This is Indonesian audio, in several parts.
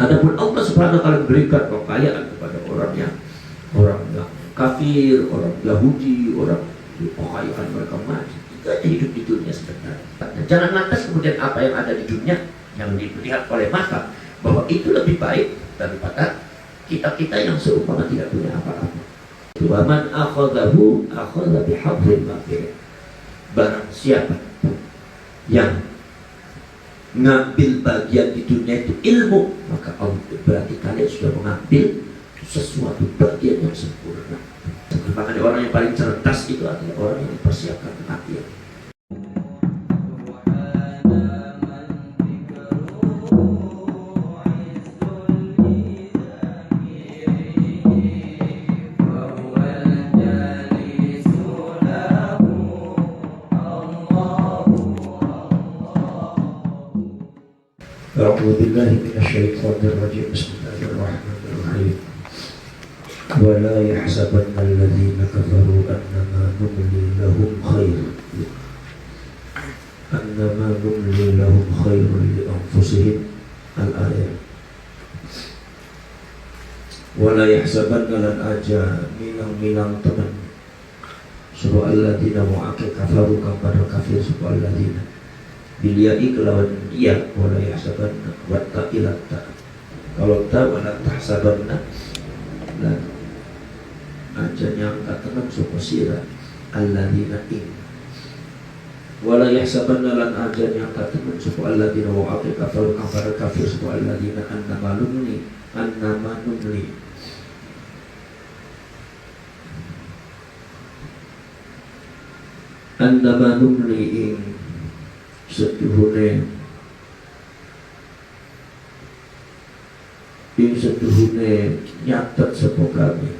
Adapun Allah Subhanahu wa taala berikan kekayaan kepada orang yang kafir, orang Yahudi, orang kekayaan mereka mati. Itu aja hidup di dunia sebentar. Jangan lantas kemudian apa yang ada di dunia yang dilihat oleh mata bahwa itu lebih baik daripada kita yang seumpama tidak punya apa-apa. Wa man akhadhahu akhadha bihadhin wafir. Barang siapa yang ngambil bagian di dunia itu ilmu, maka berarti kalian sudah mengambil sesuatu bagian yang sempurna. Makanya orang yang paling cerdas itu adalah orang yang dipersiapkan kematian. أعوذ بالله من الشيطان الرجيم بسم الله الرحمن الرحيم ولا يحسبن الذين كفروا أنما نملي لهم خير لأنفسهم الآية ولا يحسبن lan aja milang teman suruh alladzina mu'ake kafaru kepada kafir suruh alladzina biliai kelawan dia wala yahsabanna wa ta'ilatta kalau ta wala tahsabanna lan aja nyangka tenang sapa sira alladzina in wala yahsabanna lan aja nyangka tenang sapa alladzina wa aqi kafaru kafara kafir sapa alladzina annama numli in setuhune nyatet sapa kami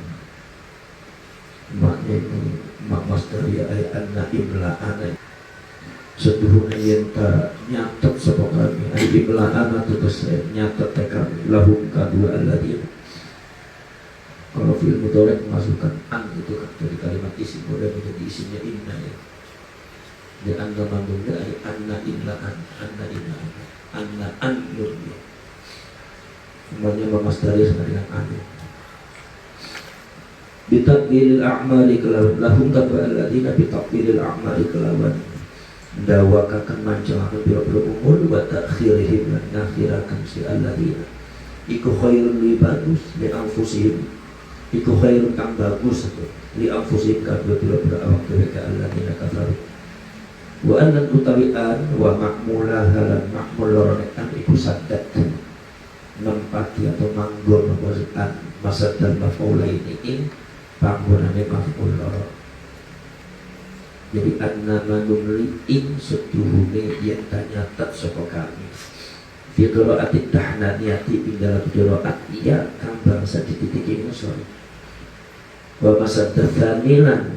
maknanya mak mastari ay anna imla'ana setuhune yen ta nyatet sapa kami ay imla'ana tegese nyatet kami lahum kadua alladzina. Kalau fi'il mudhari memasukkan an itu kan dari kalimat isim boleh menjadi isimnya inna ya. Di anna mandungnya ay anna imla'an anna an nurni semuanya memastari sama dengan an bitakbiril a'mali kelawan lahum kata alladzina bitakbiril a'mali kelawan dawakakan mancalakan biro-biro umur wa ta'khirihim dan nakhirakan si alladzina iku khairun li bagus li anfusihim iku khairun kang bagus li anfusihim kan biro-biro awak mereka alladzina kafaru wa annan utawian wa makmulah halan makmul loronekan iku sadat nempati atau manggon maksudkan masad dan maf'ula ini panggonane maf'ul loro. Jadi annama numli in setuhune yen tanyatat sapa kami fi qira'ati tahnaniyati ing dalam qira'at iya kang bangsa dititiki musori wa masad tsanilan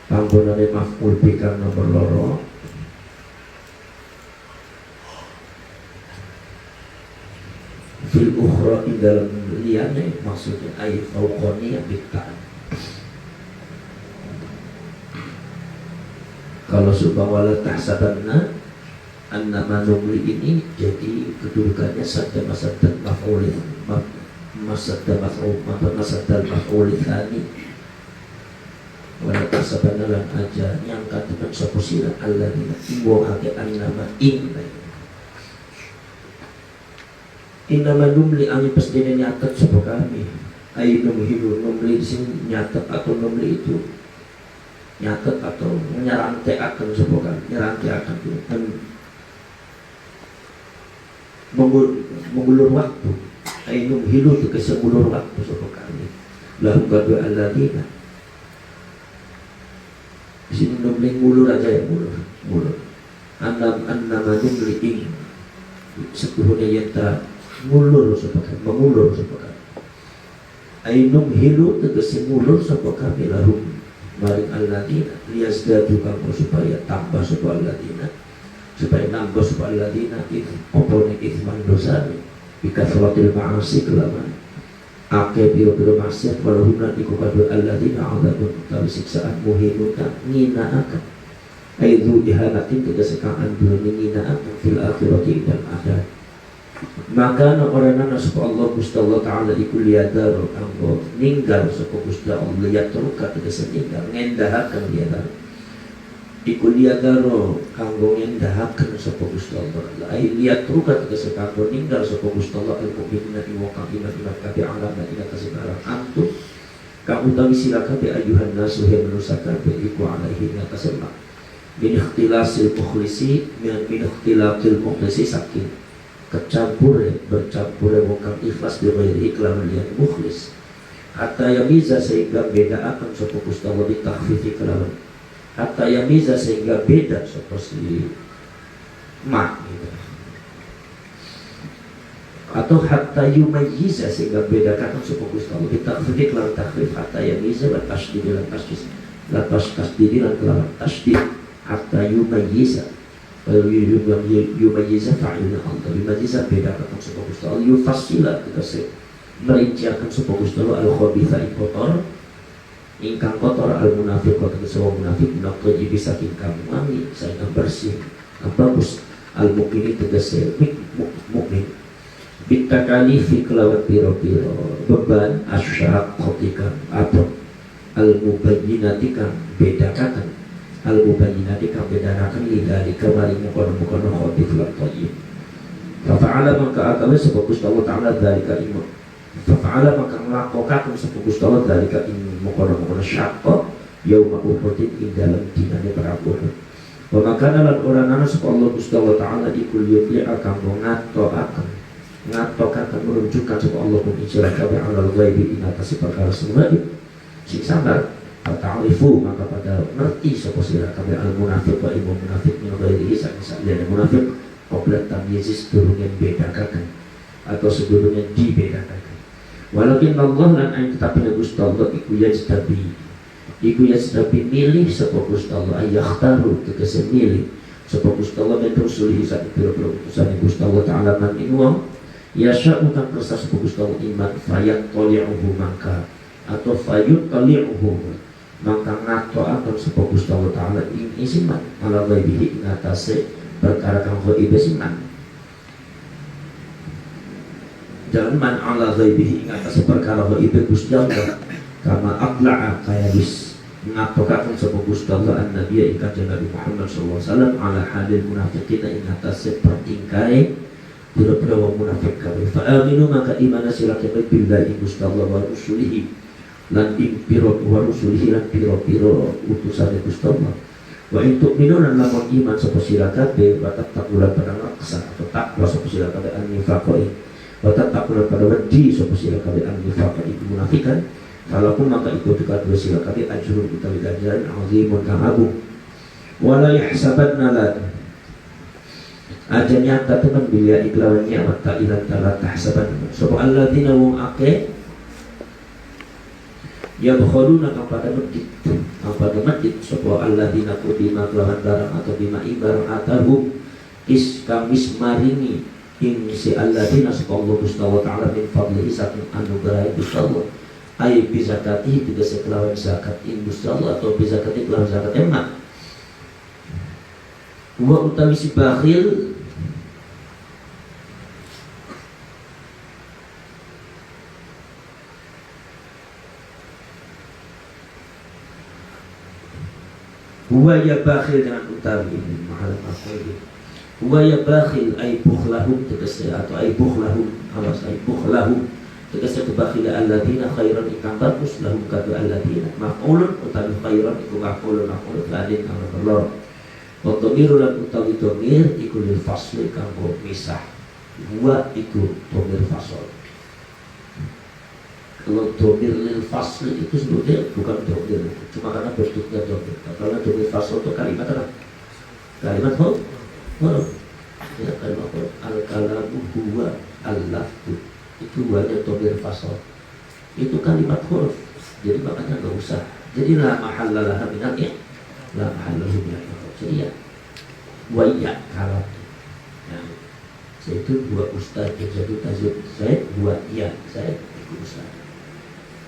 panggonane maf'ul bi kang nomor loro fil ukhra ing dalam liyane maksudnya ay fauqani bitan. Kalau subhanahu tahsabanna annama numli ini jadi kedudukannya sadda masaddan maf'ul maf'ul tsani wala tahsabanna lan aja yang katakan sapa sira alladzina ibu ake annama innama numli ani pastine nyatet sapa kami ay numhilu numli sing nyatet atau numli itu nyatet atau menyaranteakan sapa kami nyaranteakan dan mengulur waktu ay numhilu tegese mengulur waktu sapa kami lahum kadu alladzina di sini numli ngulur aja ya ngulur annama numli ing sepuhune yenta mengulur sapa kami ainum hilu tegese ngulur sapa kami lahum maring alladzina liyazdadu kamu supaya tambah sapa alladzina supaya nambah sapa alladzina itu opone ithman dosane bikasratil ma'asi kelaman ake biro-biro maksiat walahuna iku kadu alladzina adzabun utawi siksaan muhinukan nginaakan aidu ihanatin tegese kang andune nginaakan fil akhirati dan akhirat maka orang sapa Allah Gusti Allah taala iku liyadar kanggo ninggal sapa Gusti Allah yatruka tegese ninggal ngendahaken liyadar iku liyadar kanggo ngendahaken sapa Gusti Allah ai liyatruka tegese kanggo ninggal sapa Gusti Allah al mukminina wa iman kabeh alama ila kasebarang antum ka utawi sira kabeh ayuhan nasu he manusa kabeh iku alaihi ngatasema min ikhtilasil mukhlisi min ikhtilatil mukhlisi saking bercampur bukan ikhlas di ghairi iklan yang mukhlis hatta yamiza sehingga beda akan sapa Gusti Allah bitakfifi kelawan hatta yamiza sehingga beda sapa si mak gitu. Atau hatta yumayyiza sehingga beda akan sapa Gusti Allah bitakfifi kelawan takfif hatta yamiza wa tasdid lan tasdid la tasdid lan kelawan tasdid hatta yumayyiza yumayyiza fa'ilna Allah yumayyiza beda akan sapa Gusti Allah yufassila tegese merinciakan sapa Gusti Allah al-khabitha kotor ingkang kotor al-munafiq tegese wong munafik naqji bisa kang wangi saengga bersih bagus al-mukmin tegese mukmin bitakalifi kelawan piro-piro beban asyaqatika atau al-mubayyinati kang bedakan al-mubayyinati kang bedanakan lidari kamari mukono-mukono khabith lan thayyib fa fa'ala maka akawe sapa Gusti Allah taala dzalika iman fa fa'ala maka nglakokaken sapa Gusti Allah dzalika iman mukono-mukono syaqqa yauma uhud ing dalem dinane perang Uhud wa maka lan ora ana sapa Allah Gusti Allah taala iku yufli akan ngatokaken menunjukkan sapa Allah kun isyarat kabeh alal ghaibi ing atas perkara semua sing sabar ta'rifu maka pada ngerti sapa sira kabeh al munafiq wa ibu munafik min ghairi sakjane munafik qabla tamyiz sedurunge bedakaken atau sedurunge dibedakaken walakin Allah lan ain tetapi Gusti Allah iku yajtabi milih sapa Gusti Allah ayakhtaru tegese milih sapa Gusti Allah men rusulihi sak pira-pira utusane Gusti Allah taala man ing wong yasha'u kang kersa sapa Gusti Allah iman fayat tali'uhu maka atau fayut tali'uhu maka ngato akan sapa Gusti Allah taala ing isiman ala ghaibihi ing atase perkara kang ghaib isiman jangan man ala ghaibihi ing atase perkara ghaib Gusti Allah kama aqla'a kaya wis ngatokaken sapa Gusti Allah an-nabiy ing kanjeng Nabi Muhammad sallallahu alaihi wasallam ala halil munafiqina ing atase pertingkae pira-pira wong munafik kabeh fa aminu maka iman sira kabeh billahi Gusti Allah wa rasulihi lan piro wa rusulihi lan piro utusane Gusti Allah wa intuk minunan lamun iman sapa sira kabeh wa taqulan pada laksa atau takwa sapa sira kabeh an-nifaqai wa taqulan pada wedi sapa sira kabeh an-nifaqai itu munafikan kalaupun maka itu dikatakan sira kabeh ajrun utawi ganjaran azimun kang agung wala yahsabanna la aja nyata teman bila iklawan ni'mat ta ilan tala tahsaban sapa alladzina wong akeh ya bakhaluna kepada masjid sapa alladzina qudima kelawan barang atau bima ibarang atahum is kamis maringi ing si alladzina sapa Allah Gusti Allah taala min fadlihi saking anugerah Gusti Allah ai bizakati tegese kelawan zakat ing Gusti Allah atau bizakati kelawan zakat emak wa utawi si bakhil huwa ya bakhil dengan utawi mahal maf'ul huwa ya bakhil ay bukhlahum tegese atau ay bukhlahum awas ay bukhlahum tegese kebakhila alladzina khairan ikang bagus lahum kadu alladzina maf'ulun utawi khairan iku maf'ulun ladin kang kelor wa dhamiru lan utawi dhamir iku lil fasli kanggo misah huwa iku dhamir fasl kalau domir lil fasl itu sebetulnya bukan domir cuma karena bentuknya domir karena domir fasl itu kalimat apa? Kalimat huruf ya kalimat huruf al-kalamu huwa al-lafdu itu huwanya domir fasl itu kalimat huruf jadi makanya nggak usah jadi la mahallalaha minal ya la mahallalahu minal jadi ya wa'ya kalam ya saya itu dua ustaz yang jadi tajwid saya dua iya saya itu ustaz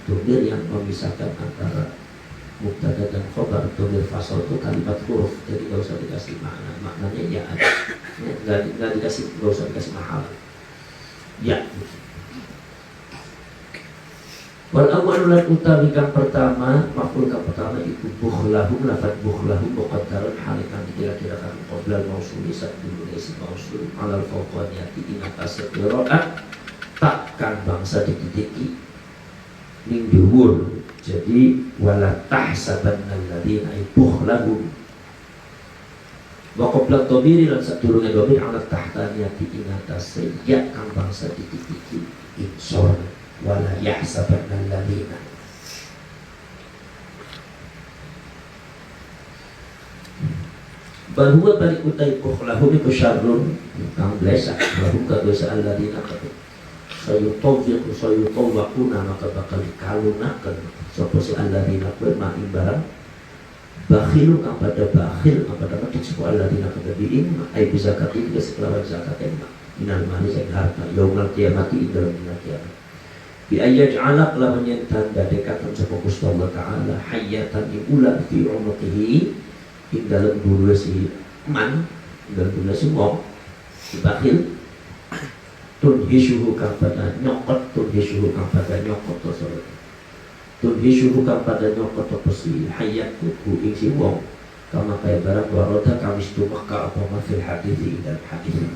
domir yang memisahkan antara mubtada dan khobar domir fasal itu kalimat huruf jadi nggak usah dikasih makna maknanya ya ada nggak dikasih nggak usah dikasih mahal Ya. Wal awwal lan utawi kang pertama, maf'ul kang pertama iku bukhlahum, lafaz bukhlahum muqaddarun halikan kira-kira kan qoblal mausuli sadul isim mausul alal fawqaniyati inatas qira'at takkan bangsa dikidiki ning dhuwur. Jadi wala tahsabanna alladziina bukhlahum wa qabla dhamiri lan sadurunge dhamir ala tahtaniyati inatas ya kang bangsa dikidiki insor wala yahsabanna alladziina. Bahwa balik utai bukhlahum itu syarrun kang blesak lahum kadosa alladziina sayutawwaquna maka bakal dikalunaken sapa si alladziina kuwi maing barang bakhilu kang pada bakhil kang pada mati sapa alladziina kadabiin ai bisa kati sekelawan zakat minal mali sing harta yaumul qiyamati indal minal qiyamah bi ayyaj'ala lawan yen tanda dekatan sapa Gusti Allah taala hayatan ula fi unuqihi ing dalem dulu si man dalem dulu si wong si bakhil tunhisuhu kang pada nyokot tunhisuhu kang pada nyokot tunhisuhu kang pada nyokot apa si hayat ku ing si wong kama kaya barang waroda kamis tumaka apa mafil hadithi dan hadith.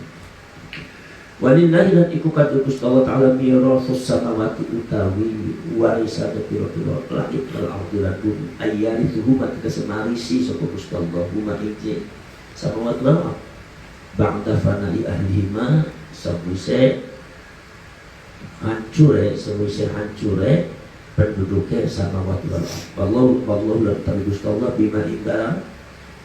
Walillahi lan iku kadhe Gusti Allah taala mirasus samawati utawi warisan pira-pira langit wal ardi lan bumi ayyarisuhu matka semarisi sapa Gusti Allah huma ing samawati wal ba'da fanai ahlihima sawise hancure penduduknya samawati wal ardi wallahu lan taala Gusti Allah bima ibara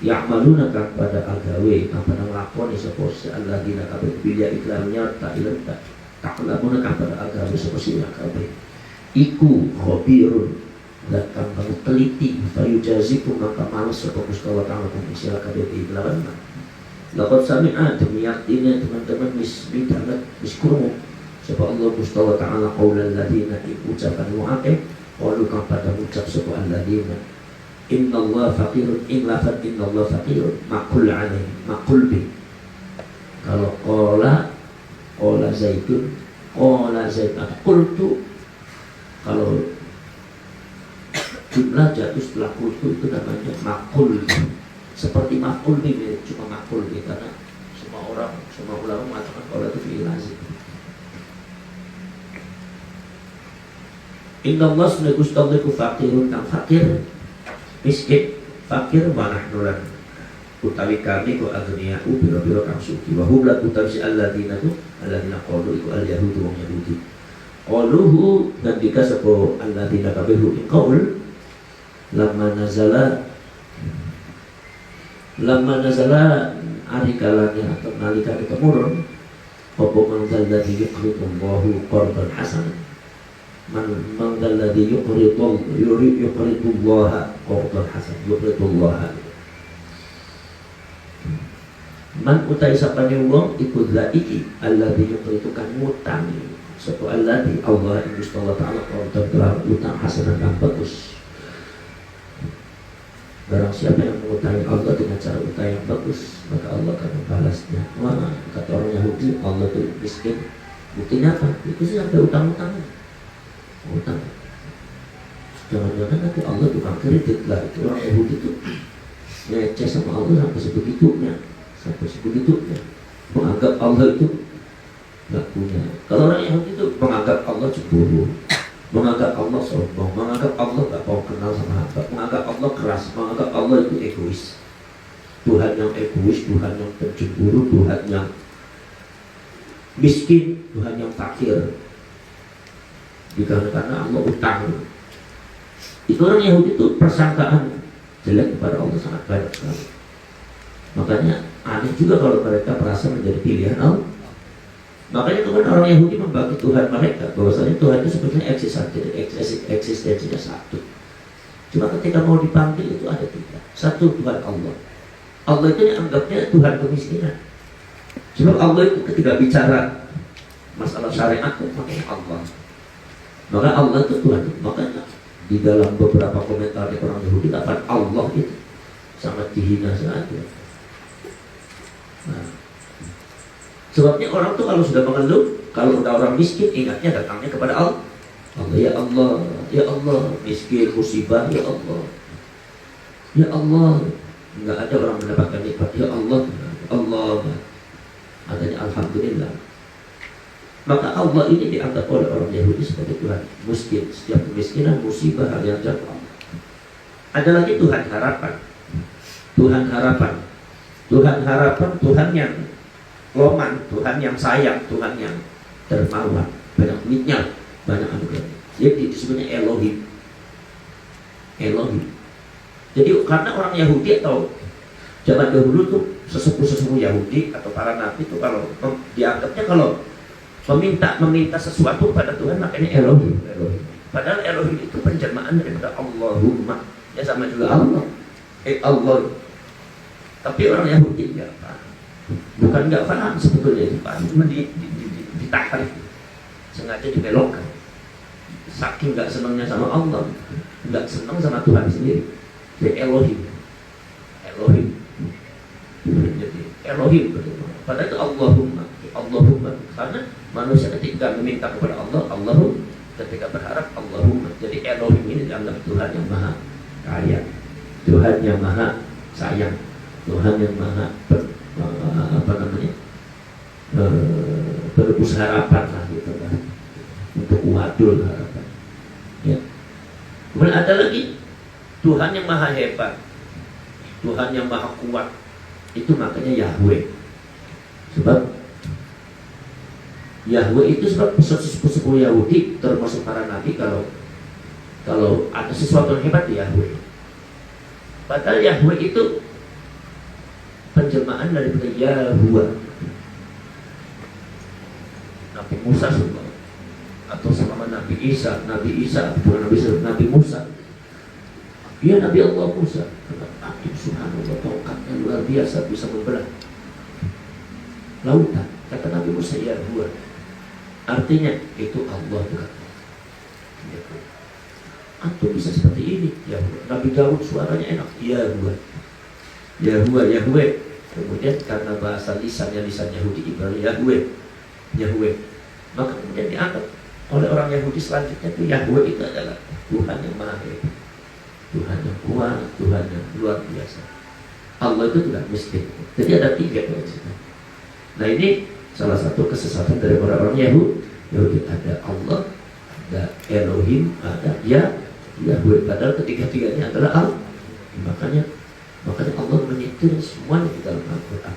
ya'maluna kang pada agawe kang pada nglakoni sapa alladzina kabeh bilya ikramnya ta ilta taklamuna kang pada agawe sapa sira kabeh iku khabirun lan kang teliti fayujazikum maka males sapa Gusti Allah taala kang sira kabeh iklan laqad sami'a demi yaktine teman-teman wis bidanget wis krungu sapa Allah Gusti Allah taala qaulal ladzina ucapan mu'aqib qalu kang pada ucap sapa alladzina Inna Allah faqirun in lafad inna Allah faqirun makul alaih makul bi. Kalau qala zaitun atau qultu, kalau jumlah jatuh setelah qultu itu namanya makul. Seperti makul bi, cuma makul bi karena semua ulama mengatakan qala itu fi'il lazim. Inna Allah sunna Gusti Allah ku faqirun kang fakir miskin fakir manah nulan utawi kami ku agniya biro-biro kang suki wa hum la utawi si alladzina qalu iku al yahudu wong yahudi qaluhu dan dika sapa alladzina kabehu qaul lamma nazala ari kalane atau nalika temurun apa mangdal ladzi yuqridullahu qardan hasanan man dalladhi yuqridullaha qardan hasan yuqridullaha man utai sapane wong iku iki alladhi yuqridu kan mutangi sapa alladhi Allah Gusti Allah taala qardan utang hasanan kang bagus. Barang siapa yang mengutangi Allah dengan cara utang yang bagus maka Allah akan membalasnya. Wah, kata orang Yahudi Allah itu miskin, buktinya apa? Itu sih sampai utang-utangnya utang. Jangan-jangan nanti Allah tukang kredit lah. Itu orang Yahudi itu ngeceh sama Allah sampai sebegitunya menganggap Allah itu gak punya. Kalau orang Yahudi itu menganggap Allah cemburu, menganggap Allah sombong, menganggap Allah gak mau kenal sama hamba, menganggap Allah keras, menganggap Allah itu egois. Tuhan yang egois, Tuhan yang pencemburu, Tuhan yang miskin, Tuhan yang fakir. Karena Allah utang. Itu orang Yahudi itu persangkaan jelek kepada Allah sangat banyak sekali. Makanya aneh juga kalau mereka merasa menjadi pilihan Allah. Makanya Tuhan orang Yahudi membagi Tuhan mereka bahwasanya Tuhan itu sebetulnya eksistensinya satu. Cuma ketika mau dipanggil itu ada tiga. Satu Tuhan Allah. Allah itu dianggapnya Tuhan kemiskinan. Sebab Allah itu ketika bicara masalah syariat makanya Allah. Maka Allah itu Tuhan. Makanya di dalam beberapa komentar di orang Yahudi kata Allah itu sangat dihina saja. Nah, sebabnya orang tuh kalau sudah mengeluh Kalau udah orang miskin, ingatnya datangnya kepada Allah. Ya Allah, ya Allah, miskin, musibah, ya Allah, ya Allah. Nggak ada orang mendapatkan nikmat, ya Allah, Allah. Adanya alhamdulillah. Maka Allah ini dianggap oleh orang Yahudi sebagai Tuhan miskin. Setiap kemiskinan, musibah, hal yang jatuh. Ada lagi Tuhan harapan. Tuhan harapan. Tuhan harapan, Tuhan yang loman, Tuhan yang sayang, Tuhan yang dermawan, banyak minyak, banyak anugerah. Jadi disebutnya Elohim. Elohim. Jadi karena orang Yahudi atau zaman dahulu tuh sesepuh-sesepuh Yahudi atau para nabi itu kalau dianggapnya kalau meminta sesuatu pada Tuhan makanya Elohim. Elohim. Padahal Elohim itu penjelmaan daripada Allahumma. Ya sama juga Allah. Allah. Tapi orang Yahudi nggak paham. Bukan nggak paham sebetulnya itu paham, cuma ditahrif, sengaja dibelokkan. Saking nggak senangnya sama Allah, nggak senang sama Tuhan sendiri. Jadi Elohim, Elohim. Jadi Elohim betul. Padahal itu Allahumma, Allahumma. Karena manusia ketika meminta kepada Allah, Allahumma. Ketika berharap Allahumma. Jadi Elohim ini dianggap Tuhan yang maha kaya, Tuhan yang maha sayang, Tuhan yang maha penebus harapan lah gitu kan, untuk wadul harapan. Ya. Kemudian ada lagi Tuhan yang maha hebat, Tuhan yang maha kuat. Itu makanya Yahweh. Sebab Yahweh itu sebab sesepuh Yahudi termasuk para nabi kalau ada sesuatu yang hebat di Yahweh. Padahal Yahweh itu penjelmaan daripada Yahuwah. Nabi Musa semua atau sama Nabi Isa bukan Nabi Musa. Dia Nabi Allah Musa. Aktif subhanallah, tongkatnya luar biasa, bisa membelah lautan. Kata Nabi Musa, Yahuwah. Artinya itu Allah bukan. Antum bisa seperti ini, Yahuwah. Nabi Daud suaranya enak, Yahuwah. Yahuwah, Yahweh. Kemudian karena bahasa lisannya lisan Yahudi Ibrani, Yahweh, Yahweh. Maka kemudian dianggap oleh orang Yahudi selanjutnya itu Yahweh itu adalah Tuhan yang maha hebat, Tuhan yang kuat, Tuhan yang luar biasa. Allah itu tidak miskin. Jadi ada tiga prinsipnya. Nah ini salah satu kesesatan dari orang-orang Yahudi. Ada Allah, ada Elohim, ada Yahweh. Padahal ketiga-tiganya adalah Allah. Makanya Allah menyetir semuanya di dalam Al-Quran.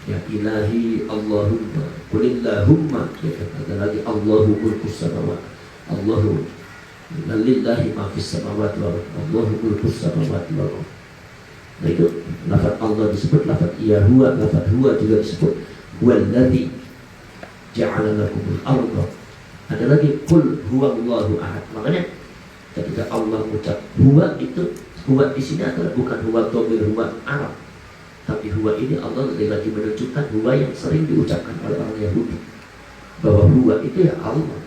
Ya ilahi Allahumma qulillahumma. Ya, ada lagi Allahu mulkus samawat, Allahu lillahi ma fis samawati wal ardh, Allahu mulkus samawati wal ardh. Nah itu lafaz Allah disebut, lafaz Yahuwa, lafaz Huwa juga disebut. Huwallazi ja'ala lakumul ardha. Ada lagi qul huwallahu ahad. Makanya ketika Allah mengucap Huwa itu, Huwa di sini adalah bukan Huwa dhamir Huwa Arab, tapi Huwa ini Allah lagi menunjukkan Huwa yang sering diucapkan oleh orang Yahudi, bahwa Huwa itu ya Allah.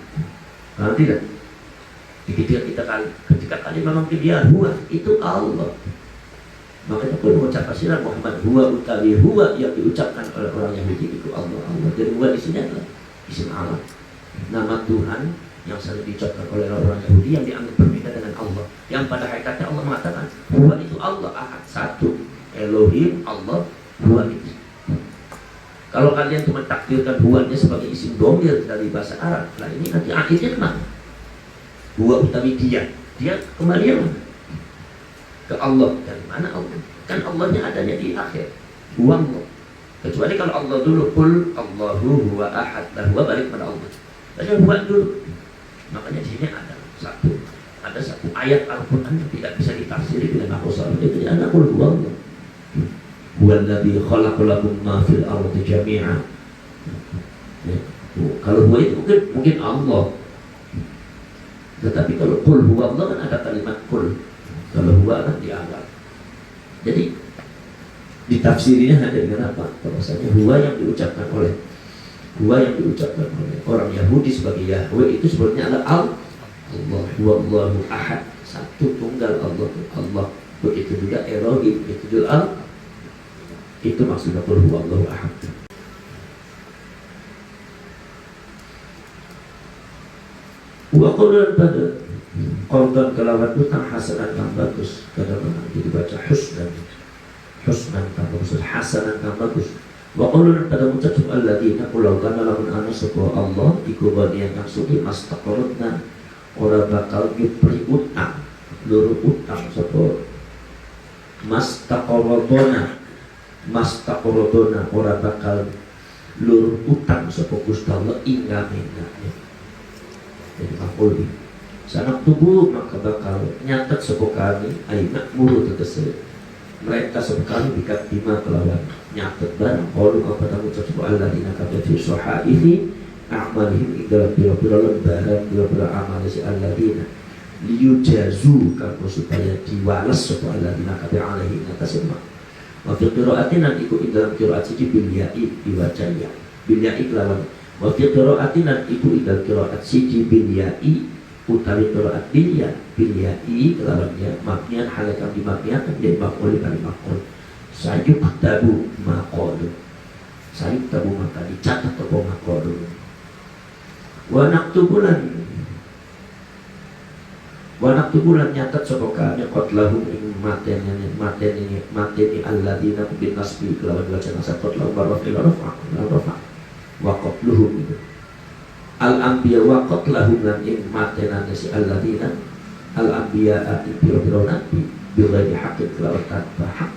Nah, tidak. Ketika kali memang dia Huwa itu Allah. Makanya pun mengucap asiran Muhammad Huwa utawi Huwa yang diucapkan oleh orang Yahudi itu Allah. Jadi Huwa di sini adalah isim Allah, nama Tuhan yang sering diucapkan oleh orang Yahudi yang dianggap berbeda dengan Allah. Yang pada hakikatnya Allah mengatakan Huwa itu Allah ahad, satu, Elohim, Allah, Huwa itu. Kalau kalian cuma takdirkan Huwanya sebagai isim dhamir dari bahasa Arab, nah ini nanti akhirnya kemana? Huwa utawi dia kembali mana? Ke Allah. Dari mana Allah? Kan Allahnya adanya di akhir. Huwa Allah. Kecuali kalau Allah dulu, Qul Allahu huwa ahad, dan Huwa balik pada Allah. Tapi Huwa dulu. Makanya di sini ada satu ayat Al-Quran yang tidak bisa ditafsiri dengan aku salah. Itu adalah Qul huwa Allah. Huwallazi khalaqa lakum ma fil ardi jami'a. Kalau Huwa itu mungkin Allah. Tetapi kalau Qul huwa Allah kan ada kalimat Qul. Kalau Huwa kan dianggap. Jadi ditafsirinya hanya dengan apa? Bahwasanya Huwa yang diucapkan oleh orang Yahudi sebagai Yahweh itu sebenarnya adalah Allah. Huwallahu ahad, satu tunggal Allah. Begitu juga Elohim, itu juga itu maksudnya Huwallahu ahad. Wa qawlan pada qawlan kelawan utang hasanan kang bagus, kadang-kadang dibaca husnan, husnan kang bagus, hasanan kang bagus. Wa qawlan pada ucap alladzina qul kana lamun ana sapa Allah iku baniyan kang suci mastaqarna ora bakal nyupri utang, luru utang sapa mastaqarna ora bakal lur utang sapa Gusti Allah ingamenane. Jadi makul sanak tubuh maka bakal nyatet sapa kami ai makmur tegese mereka sekali bikat bima kelawan nyatet barang qalu kepada ucap sapa alladzina kafaru fi sahaifi a'malihim dalam pira-pira lembaran pira-pira amal si alladzina liyujazu kanggo supaya diwales sapa alladzina kafaru alaihi atas semua. Wa fi qira'atin iku dalam qira'at siji bil ya'i diwaca ya bil ya'i kelawan wa fi qira'atin iku dalam qira'at siji bil ya'i utawi qira'at bil ya'i kelawan ya mabnian halakan di mabnian dan maqul kali maqul sayuk tabu maqul sayuk tabu maka dicatat apa maqul wa naktubulan nyatat sapa kami qatlahum ing mateni alladzina bin nasbi kelawan wacana qatlahu rafa wa qatluhum al anbiya wa qatlahum lan ing matenane si alladzina al anbiya biro nabi bighairi haqqin kelawan tanpa hak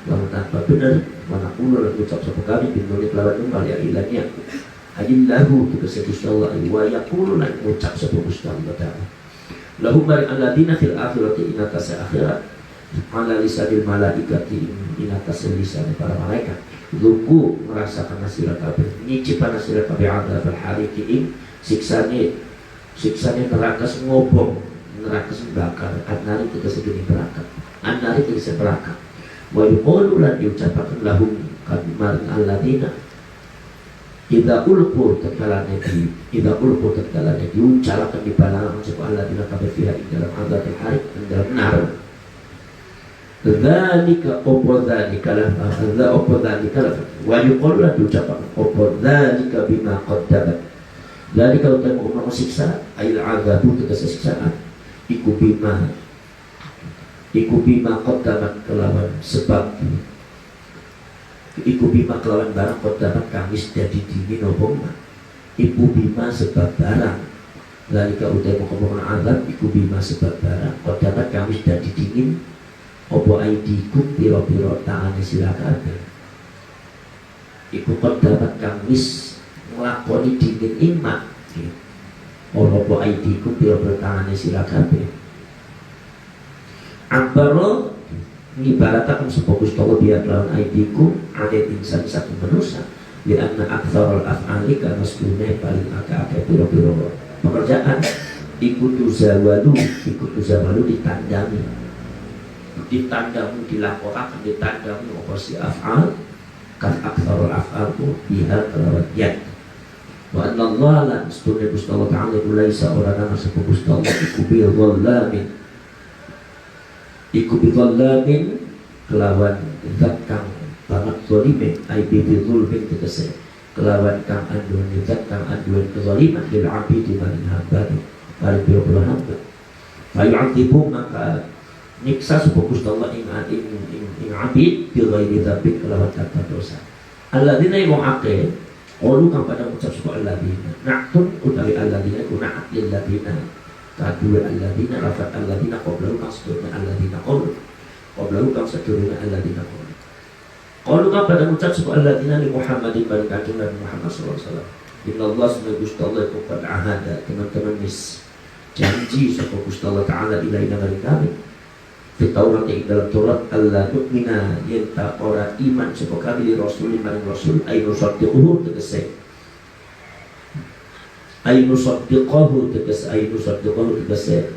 kelawan tanpa benar wa naqulu lan ucap sapa kami bin kelawan umal ya ilahnya ajillahu tegese Gusti Allah wa yaqulu lan ucap sapa Gusti Allah taala lahum bari alladzina fil akhirati inatase akhirat ala lisanil malaikati inatase lisan para malaikat luku merasakan hasil kabeh nyicipan hasil kabeh ada berhariki ing siksane neraka ngobong neraka bakar annari tegese geni neraka annari tegese neraka wa yuqulu lan diucapkan lahum kalimat alladzina idza ulqu takalane diucapkan di balangan sapa alladzina kabeh fiha ing dalam azab harik ing dalam nar dzalika opodzalika wa yuqulu lan diucapkan opodzalika bima qaddamat dzalika utamu siksa ail azabu tegese siksaan iku bima qaddamat kelawan sebab iku bima kelawan barang qaddamat kamis jadi dingin opo iku bima sebab barang lalika utamu kemungkinan azab iku bima sebab barang qaddamat kamis jadi dingin opo aidikum piro-piro tangane silakan iku qaddamat kamis nglakoni dingin iman opo aidikum piro-piro tangane silakan ambaro ngibaratakan sebuah Gustawa biar lawan aidikum ada insan satu manusia di anna aktsarul af'ali karena sebenarnya paling agak piro-piro pekerjaan ikut tuzawalu ditandangi dilaporkan ditandangi operasi af'al kan aktsarul af'alku biha kelawan yad wa anna Allah lan sebenarnya Gustawa ta'ala laisa orang sebuah Gustawa iku bidhallamin kelawan zat kang banget zalime ai bidzulmin tegese kelawan kang anduan zat kang anduan kezaliman lil abdi maring hamba maring pira-pira hamba fa yu'adzibu maka nyiksa sapa Gusti Allah ing abid bi ghairi dzambin kelawan tanpa dosa alladzina yu'aqil qalu kang pada ucap sapa alladzina na'tun utawi alladzina kuna'at lil ladzina kedua alladzina lafat alladzina qablahu kang sedurunge alladzina qablahu kang sedurunge alladzina qalu kang pada ucap sapa alladzina li Muhammadin bari kanjeng Nabi Muhammad sallallahu alaihi wasallam inna Allah sunna Gusti Allah iku qad ahada teman-teman mis janji sapa Gusti Allah taala ilaina maring kami fi Taurat ing dalam Taurat Allah nu'mina yen ta ora iman sapa kami li rasulin maring rasul ayu saddiquhu tegese ainu saddiqahu tegese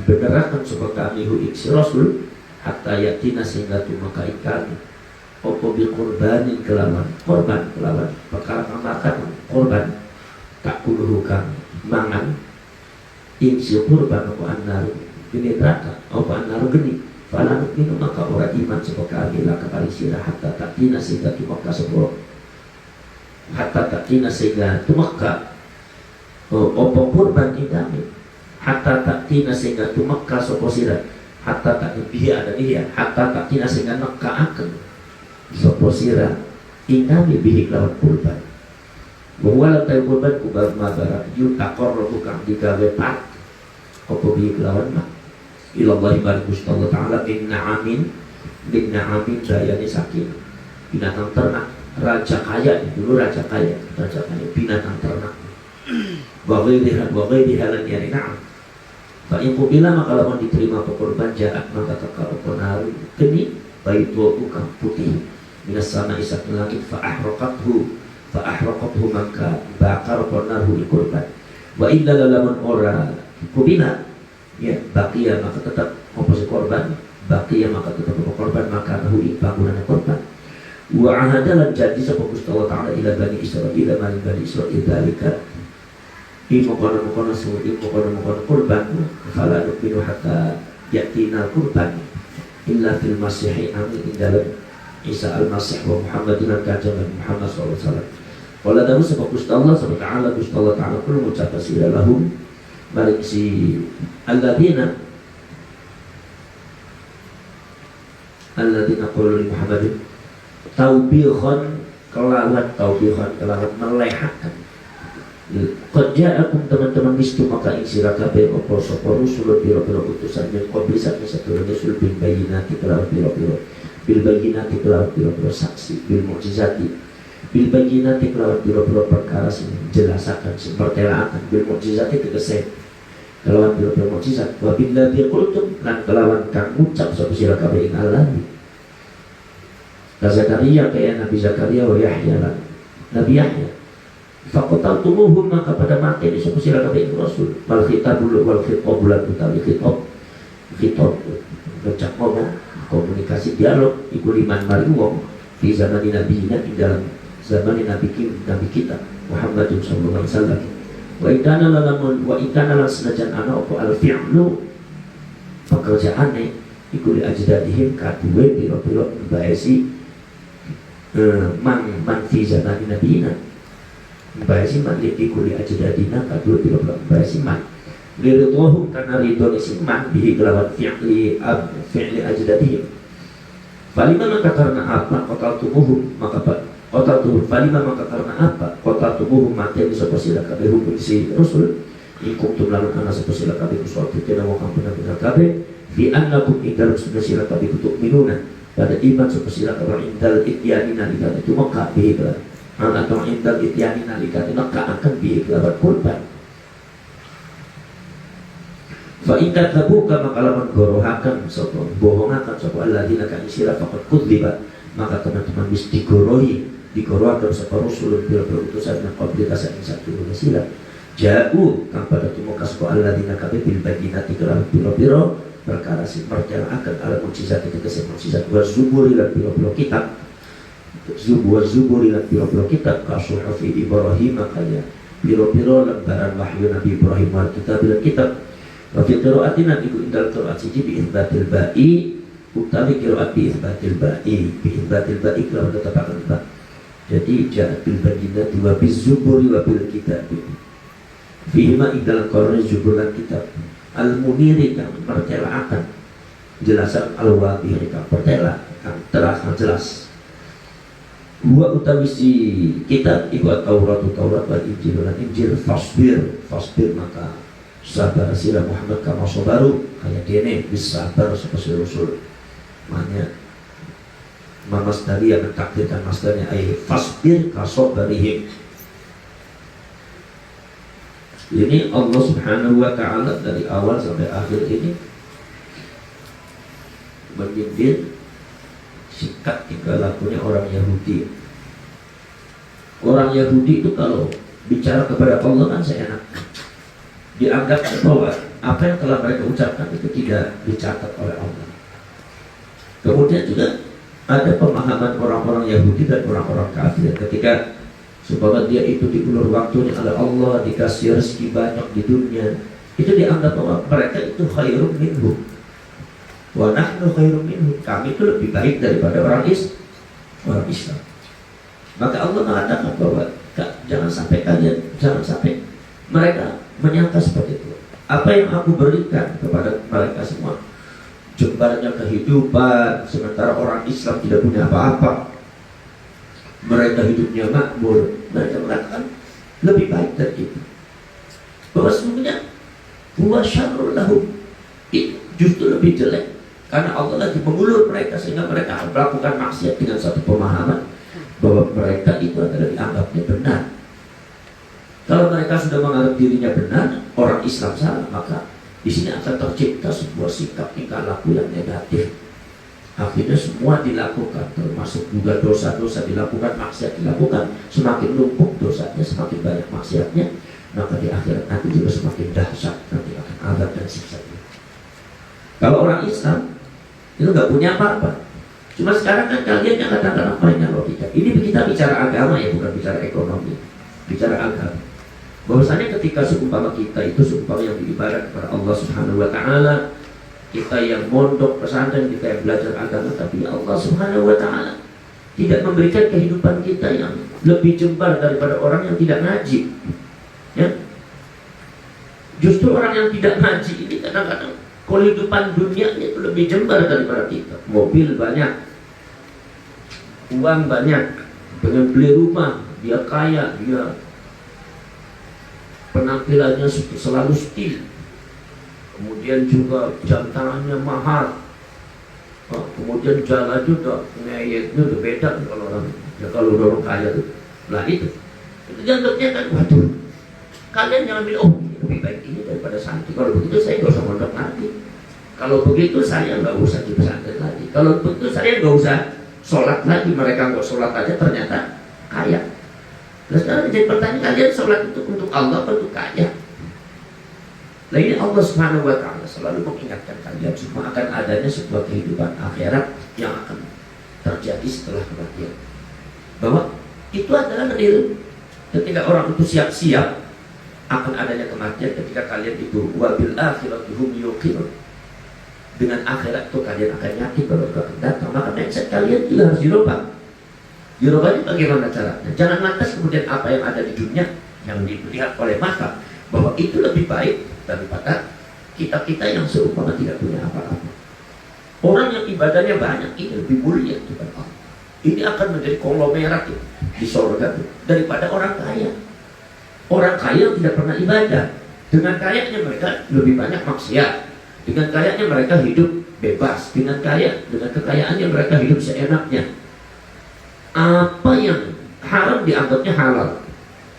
benerakan sapa kami hu iksi rasul hatta yatina sehingga tumaka kami opo bi qurbanin kelawan korban kelawan perkara makan korban tak kuluhu kang mangan iksi kurban opo annaru geni neraka opo annaru geni fala nu'minu maka ora iman sapa kami la kepali sirah hatta tatina sehingga tumaka sapa hatta tatina sehingga tumaka opo kurban indami hatta taktina sehingga tumekka sapa sira hatta taktina bihi ada dia hatta taktina sehingga nekkaaken sapa sira indami bihi lawan kurban bahwa lawan kurban kubar mabara yutaqarrabu kang digawe pat opo bihi lawan mak ilallahi barik Gusti Allah taala bin na'amin dayane saking binatang ternak raja kaya dulu raja kaya binatang ternak wa ghairiha lan yarina fa in qubila maka lamun diterima korban jaat maka teka oponaru keni baitu kang putih minas sama isak langit fa ahraqathu maka bakar oponaru korban wa illa lamun ora qubila ya baqiya maka tetap komposi korban baqiya maka tetap korban maka nahu bangunan korban wa ahadalan jadi sapa Gusti Allah taala ila bani Israil man bani Israil dalika imokono kurban fala nu'minu hatta yatina kurban illa fil masih amin dalam Isa al-Masih wa Muhammadin al-Kajam Muhammad sallallahu alaihi wasallam wala dawu sapa Gusti Allah subhanahu Gusti Allah taala kulo ngucap sira lahum balik si alladzina qulu li Muhammadin taubihan kelawan melehakan qad ja'akum teman-teman mistu maka ing sira kabeh apa sapa rusul pira-pira utusan min qabli saking sadurunge rasul bil bayyinati kelawan pira-pira bil bayyinati kelawan pira-pira saksi bil mukjizati bil bayyinati kelawan pira-pira perkara sing jelasaken sing pertelaaken bil mukjizati tegese kelawan pira-pira mukjizat wa bil ladzi qultum lan kelawan kang ngucap sapa sira kabeh ing Allah Zakaria kayak Nabi Zakaria wa Yahya lan Nabi Yahya faqataltumuhum maka pada mati di sapa sira kabeh rasul wal khitabul wal khitabulat utawi khitab baca ngomong komunikasi dialog iku liman mari wong di zaman Nabi di dalam zaman Nabi kita Muhammadun sallallahu alaihi wasallam wa idana lan senajan ana apa al fi'lu pekerjaane iku li ajdadihim kaduwe pira-pira baesi man fi zaman Nabi bahasi man likuli ajdadina kadua pira-pira bahasi man liridhahum karena ridho man bihi kelawan fi'li ajdadihim falima maka karena apa qataltumuhum maka falima maka karena apa qataltumuhum mati sapa sira kabeh hukum si rasul ikum tumlamun ana sapa sira kabeh suatu kena wa kang benar-benar kabeh fi annakum idal sira kabeh kutuk minuna pada iman sapa sira kabeh indal ityanina itu maka bihi atau indal ityani nalika tinaka akan bihi kelawan kurban fa inta tabuka maka lawan gorohakan sapa bohongakan sapa alladzina kan sira faqad kudziba maka teman-teman wis digorohakan sapa rasul bil utusan yang qabli kasan satu sila jauh kang pada tumuka sapa alladzina kabeh bil bayyinati kelawan pira-pira perkara sing pertelaaken ala mukjizat itu kesem mukjizat wa zuburi lan pira-pira kitab Zuburi lan piro-piro kitab kasuhufi Ibrahim makanya piro-piro lembaran wahyu Nabi Ibrahim wal kitab dan kitab wa fi qira'atina iku indal qira'at siji bi ihbatil ba'i utawi qira'at bi ihbatil ba'i kalau tetapakan ba jadi ja'at bil bayyinati wa biz zuburi wa bil kitab fihi ma indal qira'at zubur lan kitab al muniri kang pertelaaken jelasan al wadih kang pertela kang terang jelas Dua utawi si kitab iku Taurat wal Injil lan Injil fasbir maka sabar sira Muhammad kama sabaru kaya dene bisa sabar sapa rasul maknanya mamas tadi yang mentakdirkan masdarnya ay fasbir kasabarihim ini Allah subhanahu wa ta'ala dari awal sampai akhir ini menyindir sikap tingkah lakunya orang Yahudi. Orang Yahudi itu kalau bicara kepada Allah kan seenak. Dianggap bahwa apa yang telah mereka ucapkan itu tidak dicatat oleh Allah. Kemudian juga ada pemahaman orang-orang Yahudi dan orang-orang kafir ketika supaya dia itu diulur waktunya oleh Allah, dikasih rezeki banyak di dunia, itu dianggap bahwa mereka itu khairun minhum. Wa nahnu khairum minhum, kami itu lebih baik daripada orang Islam. Maka Allah mengatakan bahwa jangan sampai Mereka menyangka seperti itu. Apa yang aku berikan kepada mereka semua, jembarnya kehidupan, sementara orang Islam tidak punya apa-apa, mereka hidupnya makmur. Mereka mengatakan lebih baik dari itu, bahwa sesungguhnya huwa syarrul lahum, itu justru lebih jelek, karena Allah lagi mengulur mereka sehingga mereka melakukan maksiat dengan satu pemahaman bahwa mereka itu adalah dianggapnya benar. Kalau mereka sudah menganggap dirinya benar, orang Islam salah, maka di sini akan tercipta sebuah sikap tingkah laku yang negatif. Akhirnya semua dilakukan, termasuk juga dosa-dosa dilakukan, maksiat dilakukan. Semakin numpuk dosanya, semakin banyak maksiatnya, maka di akhirat nanti juga semakin dahsyat, nanti akan azab dan siksa. Kalau orang Islam itu nggak punya apa-apa. Cuma sekarang kan kalian yang kadang-kadang mainnya logika. Ini kita bicara agama ya, bukan bicara ekonomi, bicara agama. Bahwasanya ketika seumpama kita itu seumpama yang beribadah kepada Allah Subhanahu wa Ta'ala, kita yang mondok pesantren, kita yang belajar agama, tapi Allah Subhanahu wa Ta'ala tidak memberikan kehidupan kita yang lebih jembar daripada orang yang tidak ngaji, ya. Justru orang yang tidak ngaji ini kadang-kadang kehidupan dunianya itu lebih jembar daripada kita. Mobil banyak, uang banyak, pengen beli rumah, dia kaya, dia penampilannya selalu stil, kemudian juga jam tangannya mahal, kemudian jalan juga ngeyeknya udah beda kalau orang ya, kalau orang kaya tuh. Nah itu dianggapnya kan, waduh, kalian jangan bilang, oh lebih baik ini daripada santri. Kalau begitu saya nggak usah mondok lagi. Kalau begitu saya nggak usah di pesantren lagi. Kalau begitu saya nggak usah sholat lagi. Mereka nggak sholat aja ternyata kaya. Nah sekarang jadi pertanyaan, kalian sholat itu untuk Allah atau untuk kaya? Nah ini Allah Subhanahu wa Ta'ala selalu mengingatkan kalian semua akan adanya sebuah kehidupan akhirat yang akan terjadi setelah kematian, bahwa itu adalah real. Ketika orang itu siap-siap akan adanya kematian, ketika kalian itu wabil akhirati hum yuqinun, dengan akhirat itu kalian akan yakin bahwa itu akan datang. Maka mindset kalian juga harus dirubah. Dirubahnya bagaimana caranya? Jangan lantas kemudian apa yang ada di dunia yang dilihat oleh mata bahwa itu lebih baik daripada kita-kita yang seumpama tidak punya apa-apa. Orang yang ibadahnya banyak ini lebih mulia daripada Allah. Ini akan menjadi konglomerat di surga daripada orang kaya. Orang kaya yang tidak pernah ibadah, dengan kayanya mereka lebih banyak maksiat, dengan kayanya mereka hidup bebas, dengan kekayaannya mereka hidup seenaknya. Apa yang haram dianggapnya halal,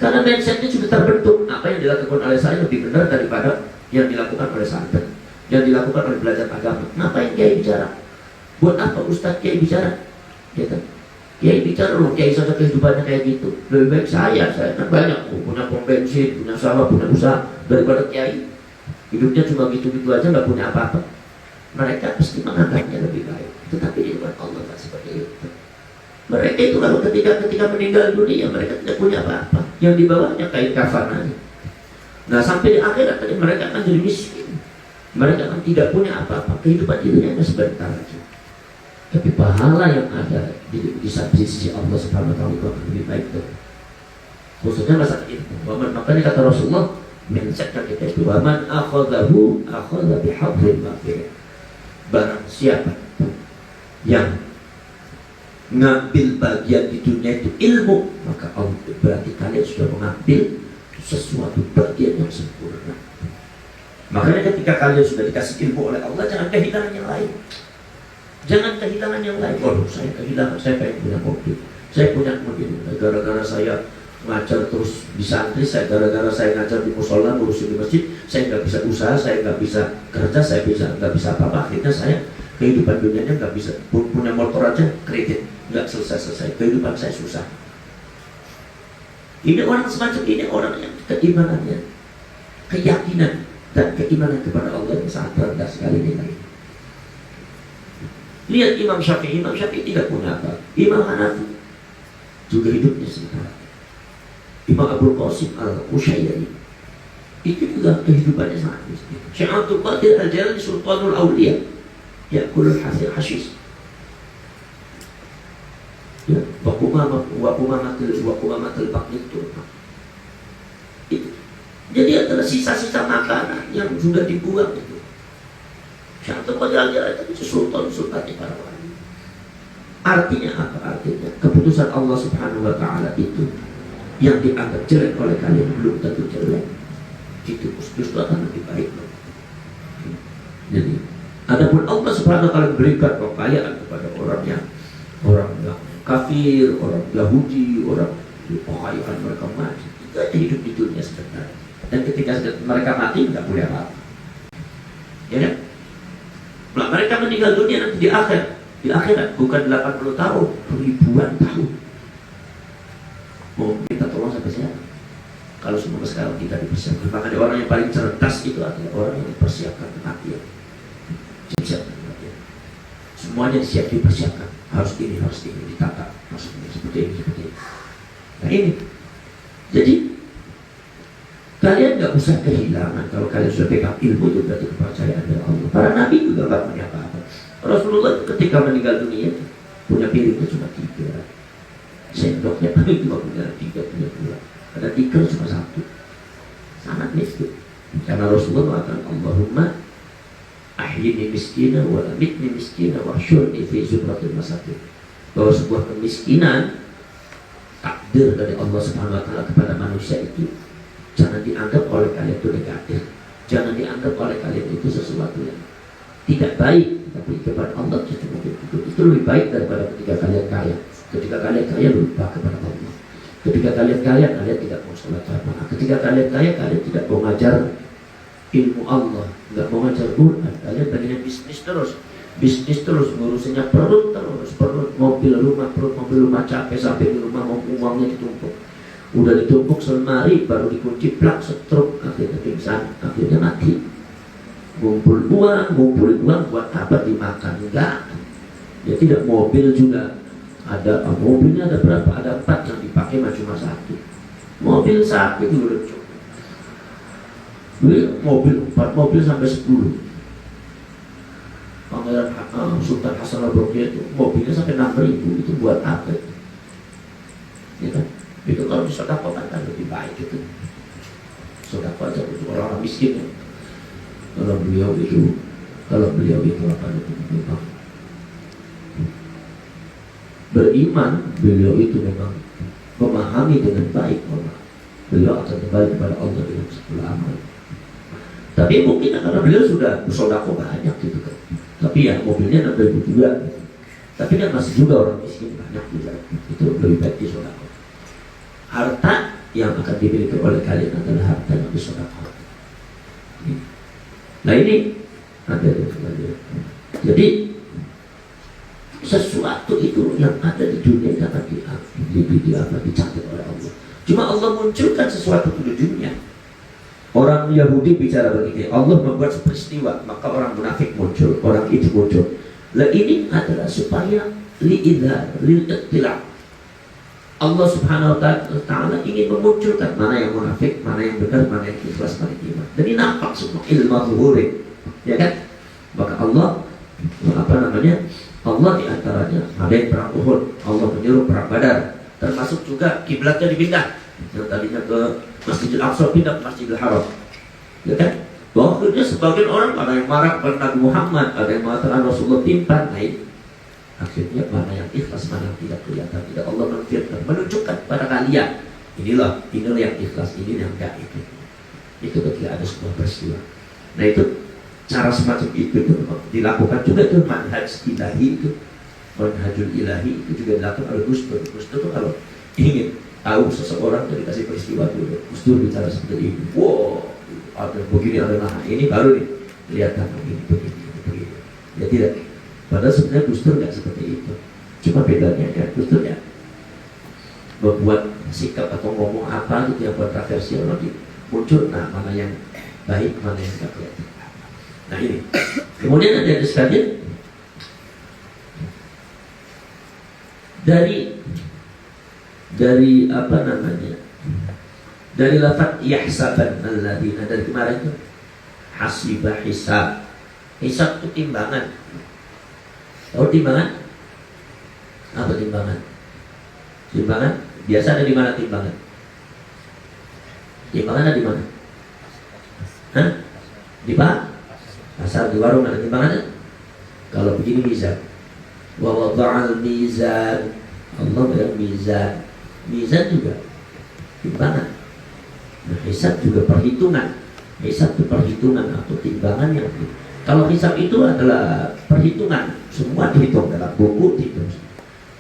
karena mindsetnya sudah terbentuk. Apa yang dilakukan oleh saya lebih benar daripada yang dilakukan oleh santri, yang dilakukan oleh belajar agama. Ngapain kiai bicara? Buat apa ustadz kiai bicara? Ya kan? Kiai bicara loh, kiai saja kehidupannya kayak gitu. Lebih baik saya kan banyak, punya pom bensin, punya sawah, punya usaha, daripada kiai hidupnya cuma gitu-gitu aja, nggak punya apa-apa. Mereka pasti menganggapnya lebih baik. Tetapi di depan Allah tak seperti itu. Mereka itu kalau ketika meninggal dunia mereka tidak punya apa-apa. Yang di bawahnya kain kafan aja. Nah sampai di akhirat tadi mereka akan jadi miskin. Mereka akan tidak punya apa-apa. Kehidupan dunia hanya sebentar saja. Tapi pahala yang ada di sisi Allah Subhanahu wa Ta'ala itu akan lebih baik tuh. Khususnya masa itu. Makanya kata Rasulullah, mindsetnya kita itu, waman akhadahu akhadha bihadrin wafir. Barang siapa yang ngambil bagian di dunia itu ilmu, maka Allah berarti kalian sudah mengambil sesuatu bagian yang sempurna. Makanya ketika kalian sudah dikasih ilmu oleh Allah, jangan kehilangan yang lain. Jangan kehilangan yang lain. Waduh, saya kehilangan, saya pengen punya mobil, saya punya mobil. Gara-gara saya ngajar terus di santri, gara-gara saya ngajar di musola, ngurusin di masjid, saya nggak bisa usaha, saya nggak bisa kerja, saya nggak bisa apa-apa. Akhirnya saya kehidupan dunianya nggak bisa, punya motor aja kredit, nggak selesai-selesai. Kehidupan saya susah. Ini orang semacam ini, orang yang keimanannya, keyakinan dan keimanan kepada Allah yang sangat rendah sekali nilai. Lihat Imam Syafi'i tidak punya apa. Imam Hanafi juga hidupnya sederhana. Imam Abdul Qasim Al-Qushayri itu juga kehidupannya sangat miskin. Syekh Abdul Qadir Al-Jalali Sultanul Awliya ya'kulul hashish. Ya, wa kumamatul baqit. Itu Jadi adalah sisa-sisa makanan yang sudah dibuang itu. Satu Qadir itu sultan-sultannya para wali. Artinya apa? Artinya keputusan Allah Subhanahu wa Ta'ala itu yang dianggap jelek oleh kalian belum tentu jelek. Itu justru akan lebih baik. Jadi, adapun Allah Subhanahu wa Ta'ala berikan kekayaan kepada orang yang kafir, orang Yahudi, orang kekayaan mereka mati. Itu aja hidup di dunia sebentar. Dan ketika mereka mati nggak boleh apa-apa. Ya kan? Nah, mereka meninggal dunia nanti di akhirat bukan 80 tahun, ribuan tahun. Mau kita tolong sampai siapa? Kalau semua sekarang kita dipersiapkan, maka orang yang paling cerdas itu adalah orang yang dipersiapkan kematian. Dipersiapkan kematian. Semuanya dipersiapkan. Harus ini, ditata. Maksudnya seperti ini. Nah ini. Jadi kalian nggak usah kehilangan kalau kalian sudah pegang ilmu itu berarti kepercayaan dari Allah. Para nabi juga nggak punya apa-apa. Rasulullah ketika meninggal dunia punya piringnya cuma 3, sendoknya paling cuma punya 3, punya 2, ada 3 cuma 1, sangat miskin. Karena Rasulullah mengatakan Allahumma ahyini miskina wa amitni miskina wa syurni fi zumratil masakin. Bahwa sebuah kemiskinan takdir dari Allah Subhanahu wa Ta'ala kepada manusia itu jangan dianggap oleh kalian itu negatif. Jangan dianggap oleh kalian itu sesuatu yang tidak baik. Tapi kepada Allah itu lebih baik daripada ketika kalian kaya. Ketika kalian kaya lupa kepada Allah. Ketika kalian kaya kalian tidak mau sholat jamaah. Ketika kalian kaya kalian tidak mau ngajar ilmu Allah, nggak mau ngajar Quran. Kalian pengen bisnis terus ngurusinnya perut, mobil rumah capek sampai di rumah mau uangnya ditumpuk. Udah ditumpuk selemari baru dikunci plak stroke, akhirnya pingsan, akhirnya mati. Ngumpulin uang buat apa? Dimakan? Enggak. Ya tidak. Mobil juga ada, mobilnya ada berapa? Ada 4 yang dipakai cuma 1. Mobil saat itu udah cukup. Mobil 4 mobil sampai 10. Pangeran Sultan Hasan al-Bolkiah itu mobilnya sampai 6.000. Itu buat apa? Ya kan? Itu kalau disedekahkan kan lebih baik itu. Sedekah aja untuk orang-orang miskin. Kalau beliau itu apa itu memang beriman, beliau itu memang memahami dengan baik Allah. Beliau akan kembali kepada Allah dengan segala amal. Tapi mungkin karena beliau sudah bersedekah banyak gitu kan. Tapi ya mobilnya 6.000 juga. Tapi kan masih juga orang miskin banyak juga. Itu lebih baik disedekah. Harta yang akan dimiliki oleh kalian adalah harta yang disedekah. Nah ini ada. Jadi sesuatu itu yang ada di dunia itu akan dicatat oleh Allah. Cuma Allah munculkan sesuatu di dunia. Orang Yahudi bicara begini, Allah membuat peristiwa, maka orang munafik muncul, orang itu muncul. Nah ini adalah supaya lil-iqtilah. Allah Subhanahu wa Ta'ala ingin memunculkan mana yang munafik, mana yang benar, mana yang ikhlas, mana yang iman. Jadi nampak semua ilmu zuhuri, ya kan? Maka Allah Allah diantaranya ada yang perang Uhud, Allah menyuruh perang Badar, termasuk juga kiblatnya dipindah. Yang tadinya ke Masjidil Aqsa pindah ke Masjidil Haram, ya kan? Bahwa akhirnya sebagian orang ada yang marah kepada Nabi Muhammad, ada yang mengatakan Rasulullah timpan. Nah ini akhirnya mana yang ikhlas, mana yang tidak kelihatan. Tidak Allah menunjukkan pada kalian inilah yang ikhlas, ini yang enggak itu ketika ada sebuah peristiwa. Nah itu cara semacam itu dilakukan juga itu manhaj ilahi itu, manhajul ilahi itu juga dilakukan oleh Gus Dur. Gus Dur kalau ingin tahu seseorang dari kasih peristiwa itu, Gus Dur bicara seperti ini. Wow, ada begini, ada nah ini baru nih kelihatan begini. Ya tidak. Padahal sebenarnya Gus Dur nggak seperti itu. Cuma bedanya kan Gus Dur ya membuat sikap atau ngomong apa gitu yang kontroversial nanti muncul. Nah mana yang baik, mana yang nggak kelihatan. Nah ini. Kemudian ada sekalian dari apa namanya? Dari lafaz yahsaban alladzina, dari kemarin itu hasibah hisab. Hisab itu timbangan. Tahu timbangan? Apa timbangan? Timbangan biasa ada di mana timbangan? Timbangan ada di mana? Hah? Di pasar, di warung ada timbangan. Kalau begini mizan. Wa wada'al mizan. Allah bilang mizan. Mizan juga timbangan. Nah, hisab juga perhitungan. Hisab itu perhitungan atau timbangan yang kalau hisab itu adalah perhitungan, semua dihitung dalam buku, dihitung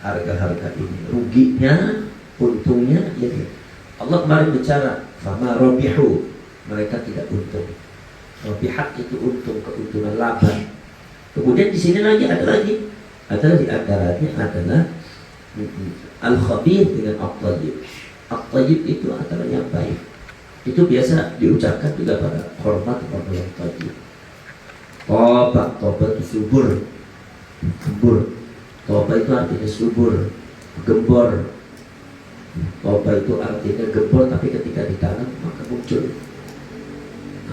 harga-harga ini, ruginya, untungnya, ya. Allah kemarin bicara, fama robihu, mereka tidak untung. Robihat itu untung, keuntungan laba. Kemudian di sini lagi ada di antaranya adalah al-khabir dengan at-tayyib. At-tayyib itu adalah yang baik. Itu biasa diucapkan juga pada hormat kepada yang tayyib. Toba itu subur, gembur. Toba itu artinya subur, gembor. Toba itu artinya gembor, tapi ketika ditanam maka muncul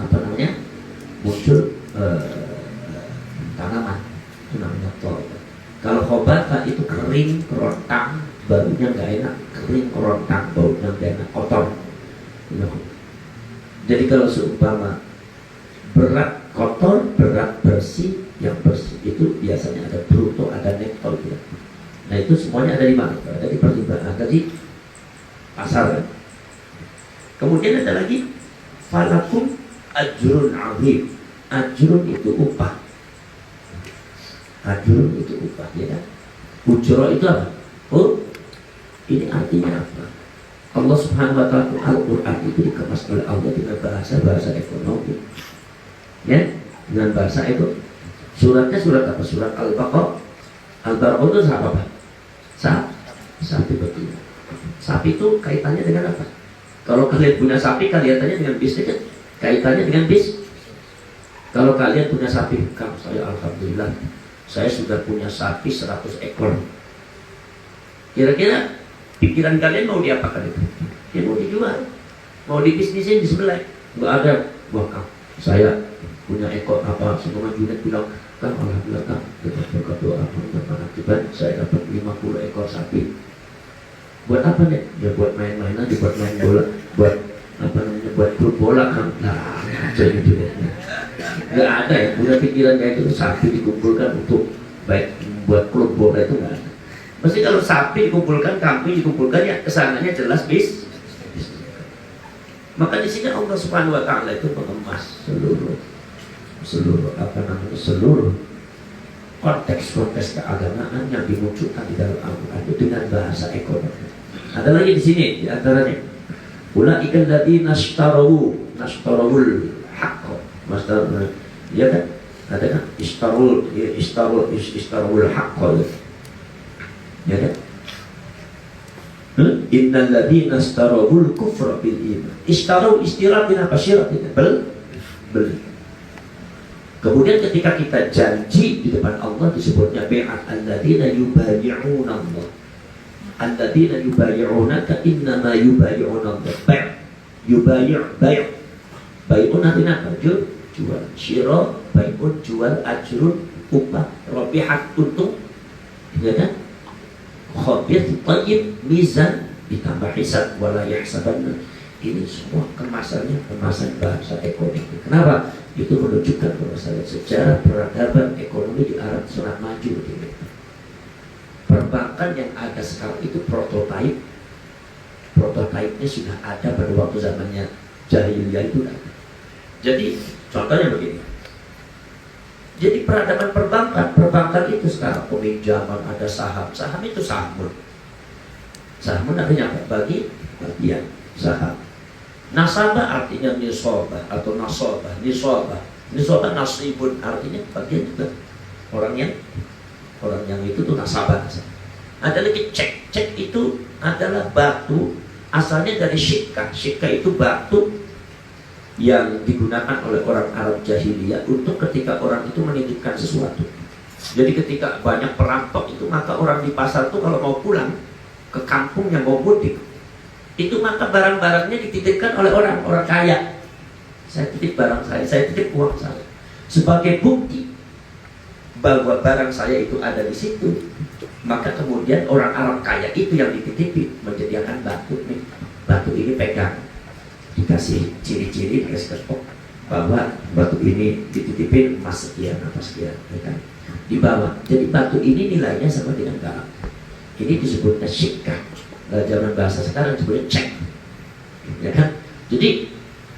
apa namanya? Muncul tanaman. Itu namanya toba. Kalau khobata itu kering, kerontang, baunya nggak enak. Kering, kerontang, baunya nggak enak, kotor. Jadi kalau seumpama berat kotor, berat bersih, yang bersih itu biasanya ada bruto, ada netto gitu. Nah itu semuanya ada di mana? Ada di pertimbangan, ada di pasar. Kemudian ada lagi falakum ajrun azim. Ajrun itu upah. Ajrun itu upah, ya kan? Ujro itu apa? Oh, ini artinya apa? Allah Subhanahu wa ta'ala Al-Quran itu dikemas oleh Allah dengan bahasa ekonomi, ya, dengan bahasa ekonomi. Suratnya surat apa? Surat Al-Baqarah. Al-Baqarah itu apa? Sapi betina. Sapi itu kaitannya dengan apa? Kalau kalian punya sapi, kaitannya dengan bisnis kan? Kaitannya dengan bis. Kalau kalian punya sapi, kamu saya alhamdulillah, saya sudah punya sapi 100 ekor. Kira-kira pikiran kalian mau diapakan itu? Ya mau dijual, mau dibisnisin, disembelih. Nggak ada. Wah, saya punya ekor apa? Semua Junet bilang, kan alhamdulillah kan kita berkat doa akibat saya dapat 50 ekor sapi. Buat apa nih? Ya buat main-main aja, buat main bola, buat apa namanya? Buat klub bola kan. Nah, jadi Junetnya. Nggak ada ya punya pikiran kayak itu. Sapi dikumpulkan untuk baik buat klub bola itu nggak ada. Mesti kalau sapi dikumpulkan, kambing dikumpulkan, ya kesananya jelas bis. Maka di sini Allah Subhanahu wa ta'ala itu mengemas seluruh konteks keagamaan yang dimunculkan di dalam Al-Quran itu dengan bahasa ekonomi. Ada lagi di sini di antaranya ulaika alladziina ishtarawul haqq. Ya kan? Ada kan? Ishtarawul haqq. Ya kan? Innal ladzina ishtarawul kufra bil iman. Ishtaraw istirah bin apa? Syirah bin beli. Kemudian ketika kita janji di depan Allah disebutnya bai'at alladzina yubayi'una Allah. Alladzina yubayi'unaka innama yubayi'una Allah. Bai'. Bai'un artinya apa? Jual. Syirah, bai'un jual, ajrun upah, rabihat untung. Ya kan? Khabith, tayyib, mizan, ditambah hisab, wala yahsabanna. Ini semua kemasan bahasa ekonomi. Kenapa? Itu menunjukkan bahwa secara peradaban ekonomi di Arab sangat maju. Perbankan yang ada sekarang itu prototipenya sudah ada pada waktu zamannya jahiliyah itu. Jadi contohnya begini. Jadi peradaban perbankan itu sekarang peminjaman, ada saham itu sahmun. Sahmun artinya apa? Bagian saham. Nasabah artinya nisobah atau nasobah. Nisobah nasibun artinya bagian juga. Orang yang itu tuh nasabah. Ada lagi cek itu adalah batu, asalnya dari syikka. Syikka itu batu yang digunakan oleh orang Arab jahiliyah untuk ketika orang itu menitipkan sesuatu. Jadi ketika banyak perampok itu, maka orang di pasar itu kalau mau pulang ke kampung yang mau mudik, itu maka barang-barangnya dititipkan oleh orang kaya. Saya titip barang saya titip uang saya. Sebagai bukti bahwa barang saya itu ada di situ, maka kemudian orang Arab kaya itu yang dititipi menyediakan batu nih. Batu ini pegang, dikasih ciri-ciri, dikasih kepok. bahwa batu ini dititipin emas sekian apa sekian, ya kan? Dibawa. Jadi batu ini nilainya sama dengan garam. Ini disebutnya syikah. Zaman bahasa sekarang disebutnya cek, ya kan? Jadi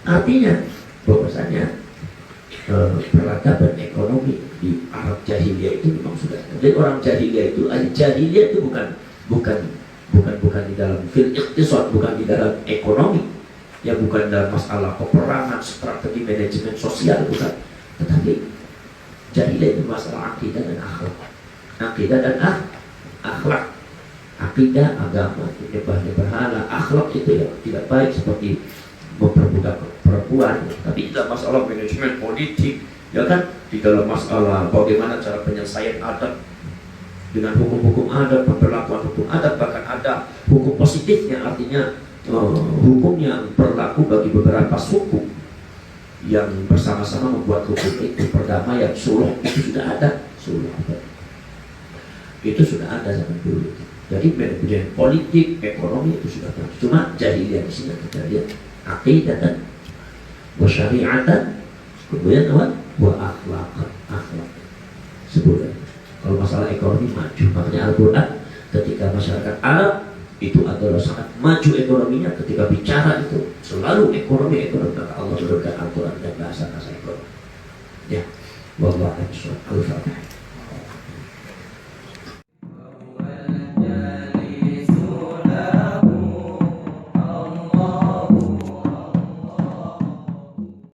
artinya bahwasanya peradaban ekonomi di Arab jahiliyah itu memang sudah ada. Jadi orang jahiliyah itu, ahli jahiliyah itu bukan di dalam fil iqtisad, bukan di dalam ekonomi, ya bukan dalam masalah peperangan, strategi manajemen sosial, bukan. Tetapi jahiliyah itu masalah akidah dan akhlak. Akidah dan akhlak. Akidah, agama, menyembah berhala, akhlak itu yang tidak baik seperti memperbudak perempuan, tapi tidak masalah manajemen politik, ya kan? Di dalam masalah bagaimana cara penyelesaian adat dengan hukum-hukum adat, pemberlakuan hukum adat, bahkan ada hukum positifnya, artinya hukum yang berlaku bagi beberapa suku yang bersama-sama membuat hukum itu, perdamaian, suluh, itu sudah ada, suluh itu sudah ada zaman dulu. Jadi manajemen politik, ekonomi itu sudah ada. Cuma jahiliyah di sini kita lihat aqidah dan syariatan, kemudian apa? Akhlak. Sebutan. Kalau masalah ekonomi maju, makanya Al-Quran ketika masyarakat Arab itu adalah sangat maju ekonominya, ketika bicara itu selalu ekonomi, maka Allah menurunkan Al-Quran dan bahasa ekonomi. Ya, wallahu a'lam. Al-Fatihah.